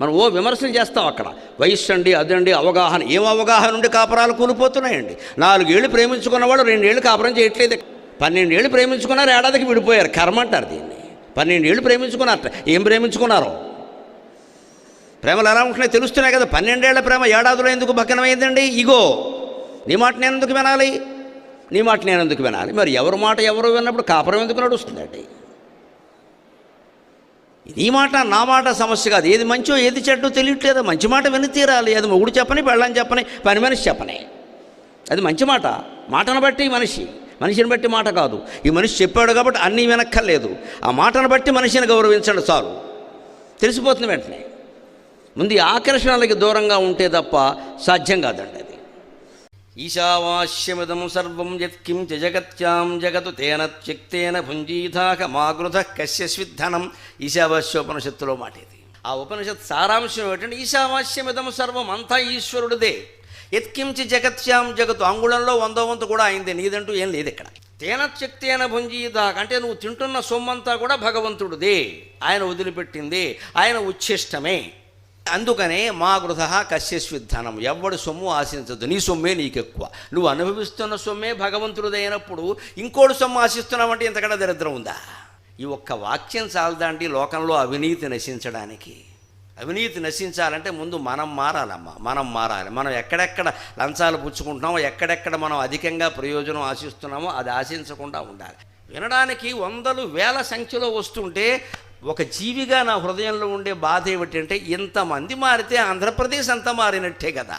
మనం విమర్శలు చేస్తాం అక్కడ. వయస్సు అండి, అదండి, అవగాహన. ఏం అవగాహన ఉండి కాపురాలు కూలిపోతున్నాయండి? 4 ఏళ్ళు ప్రేమించుకున్నవాడు 2 ఏళ్ళు కాపురం చేయట్లేదు. 12 ఏళ్ళు ప్రేమించుకున్నారు, ఏడాదికి విడిపోయారు. కర్మ అంటారు దీన్ని. 12 ఏళ్ళు ప్రేమించుకున్నారట. ఏం ప్రేమించుకున్నారో? ప్రేమలు ఎలా ఉంటున్నాయి తెలుస్తున్నాయి కదా. 12 ఏళ్ల ప్రేమ ఏడాదిలో ఎందుకు భగ్నమైందండి? ఇగో, నీ మాట నేను ఎందుకు వినాలి, నీ మాట నేను ఎందుకు వినాలి? మరి ఎవరి మాట ఎవరు విన్నప్పుడు కాపురం ఎందుకు నడుస్తుందండి? నీ మాట నా మాట సమస్య కాదు. ఏది మంచో ఏది చెడ్డో తెలియట్లేదో మంచి మాట విని తీరాలి. అది మొగుడు చెప్పని, పెళ్ళని చెప్పని, పని మనిషి చెప్పని. అది మంచి మాట. మాటను బట్టి మనిషిని బట్టి మాట కాదు. ఈ మనిషి చెప్పాడు కాబట్టి అన్నీ వినక్కర్లేదు. ఆ మాటను బట్టి మనిషిని గౌరవించండి చాలు, తెలిసిపోతుంది వెంటనే. ముందు ఆకర్షణలకి దూరంగా ఉంటే తప్ప సాధ్యం కాదండి అది. ఈశావాస్యమిదం సర్వం యత్కించ జగత్యాం జగతు తేన త్యక్తేన భుంజీథాక మాగృధ కశ్యస్విద్ధనం. ఈశావాస్యోపనిషత్తులో మాట ఇది. ఆ ఉపనిషత్ సారాంశం ఏమిటంటే ఈశావాస్యమిదం సర్వం, అంతా ఈశ్వరుడిదే. యత్కించి జగత్యాం జగతు, అంగుళంలో 100వ వంతు కూడా అయింది, నీదంటూ ఏం లేదు ఇక్కడ. తేన త్యక్తేన భుంజీథాక అంటే నువ్వు తింటున్న సొమ్మంతా కూడా భగవంతుడిదే, ఆయన వదిలిపెట్టింది, ఆయన ఉచ్ఛిష్టమే. అందుకనే మా గృధ కశ్యస్విద్ధనం, ఎవడి సొమ్ము ఆశించదు, నీ సొమ్మే నీకెక్కువ. నువ్వు అనుభవిస్తున్న సొమ్మే భగవంతుడిదైనప్పుడు ఇంకోటి సొమ్ము ఆశిస్తున్నావంటే ఇంతకన్నా దరిద్రం ఉందా? ఈ ఒక్క వాక్యం చాలదండి లోకంలో అవినీతి నశించడానికి. అవినీతి నశించాలంటే ముందు మనం మారాలమ్మా, మనం మారాలి. మనం ఎక్కడెక్కడ లంచాలు పుచ్చుకుంటున్నామో, ఎక్కడెక్కడ మనం అధికంగా ప్రయోజనం ఆశిస్తున్నామో అది ఆశించకుండా ఉండాలి. వినడానికి 100,000 సంఖ్యలో వస్తుంటే ఒక జీవిగా నా హృదయంలో ఉండే బాధ ఏమిటంటే ఇంతమంది మారితే ఆంధ్రప్రదేశ్ అంతా మారినట్టే కదా.